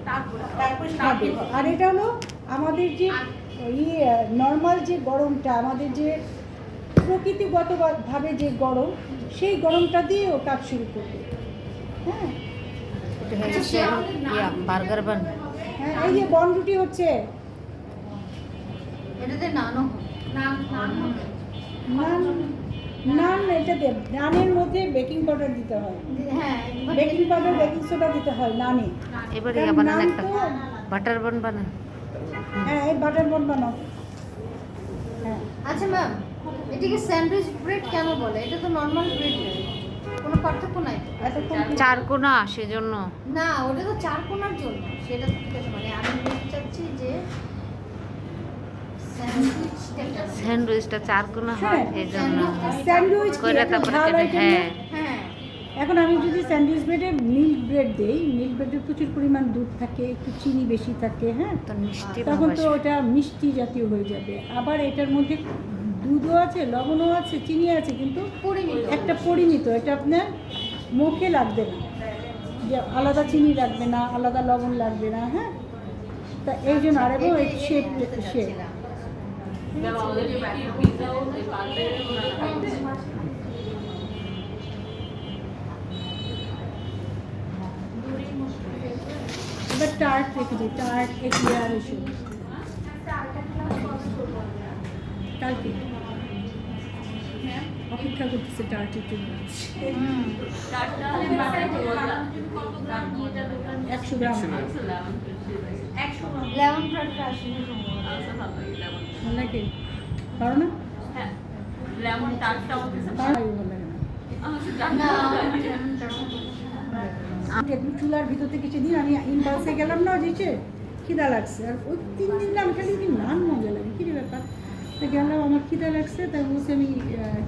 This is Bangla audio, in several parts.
খাবে। আর এটা হলো আমাদের যে নর্মাল যে গরমটা, আমাদের যে প্রকৃতিগতভাবে যে গরম, সেই গরমটা দিয়ে ও কাজ শুরু করবে। হ্যাঁ, এটা হচ্ছে বার্গার বান। হ্যাঁ, এই যে বন রুটি হচ্ছে, এটাতে নানও নান নান এটা দেব। নানের মধ্যে বেকিং পাউডার দিতে হয়, হ্যাঁ, বেকিং পাউডার বেকিং সোডা দিতে হয় নানে। এবারে কারণ বানান নান একটা তো, বাটার বান বানান। হ্যাঁ এই বাটার বন বানাও। হ্যাঁ, আচ্ছা ম্যাম, এটাকে স্যান্ডউইচ ব্রেড কেন বলে? এটা তো নর্মাল ব্রেড, কোনো পার্থক্য নাই তো? এতক্ষণ চার কোনা সেজন্য। না, ওটা তো চার কোণার জন্য, সেটা তো ঠিক আছে। মানে আমি বলতে চাচ্ছি যে স্যান্ডউইচটা চার কোনা হয় এই জন্য স্যান্ডউইচ কইরা তারপরে খেতে। হ্যাঁ, হ্যাঁ, এখন আমি যদি স্যান্ডউইচ ব্রেডে মিল্ক ব্রেড দেই, মিল্ক ব্রেডে প্রচুর পরিমাণ দুধ থাকে, একটু চিনি বেশি থাকে, হ্যাঁ, তো মিষ্টি তখন তো ভাব ওটা মিষ্টি জাতীয় হয়ে যাবে। আবার এটার মধ্যে দুধও আছে, লবণও আছে, চিনি আছে, কিন্তু পরিমিত। একটা পরিমিত, এটা আপনার মুখে লাগবে না, যে আলাদা চিনি লাগবে না, আলাদা লবণ লাগবে না। হ্যাঁ, তা এই জন্য আরেকও শেপ শেপ এবার টার্ট রেখে দিই, টার্ট এক্লিয়ার এসে কালকে অপেক্ষা করতেছে টার্টের জন্য। 100 গ্রাম লেমন ব্রেডটা আসলে ভালো লাগে, পারো না? পারো না, ভালো লাগে না। একটু চুলার ভিতর থেকে সেদিন আমি ইম্পালসে গেলাম না, দিচ্ছে খিদা লাগছে, আর ওই 3 দিন না আমি খালি নান মজা লাগে, কী ব্যাপার। তো গেলাম, আমার খিদা লাগছে, তাই বলছে আমি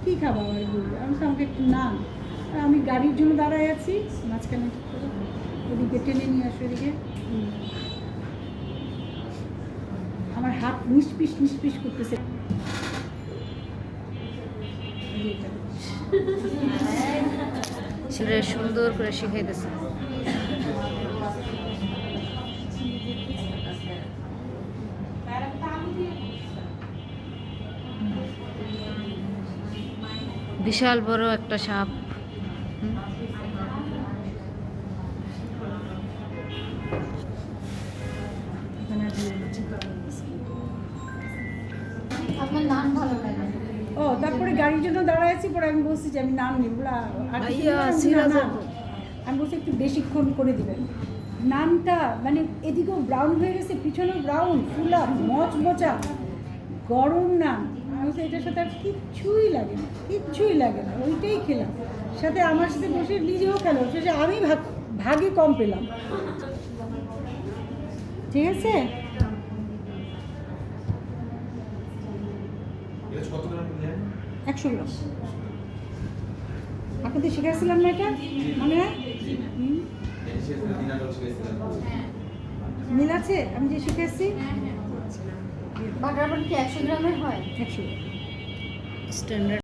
কী খাবো, আমার বলবো আমি তো আমাকে একটু নান। আর আমি গাড়ির জন্য দাঁড়ায় আছি মাঝখানে, ওদিকে টেনে নিয়ে আসো, এদিকে আমার হাত নিষ্পিস করতেছে। ছেলে সুন্দর করে শিখাইতেছে। বিশাল বড় একটা সাপ। আপনার নান ভালো লাগে? ও, তারপরে গাড়ির জন্য দাঁড়ায় আছি, পরে আমি বলছি যে আমি নান নিব না, আর আমি বলছি একটু বেশিক্ষণ করে দিবেন। নানটা মানে এদিকেও ব্রাউন হয়ে গেছে, পিছনেও ব্রাউন, ফুলা মচমচা গরম নান। আমি বলছি এটার সাথে আর কিচ্ছুই লাগে না, কিচ্ছুই লাগে না, ওইটাই খেলাম। সাথে আমার সাথে বসে নিজেও খেলো, শেষে আমি ভাগে কম পেলাম। ঠিক আছে, কত গ্রাম নিলেন? 100 গ্রাম। আপনাদের শিখাইছিলাম না এটা, মনে হয়? মিল আছে আমি যে শিখেছি। বাটার বান কি 100 গ্রামের হয়? 100 স্ট্যান্ডার্ড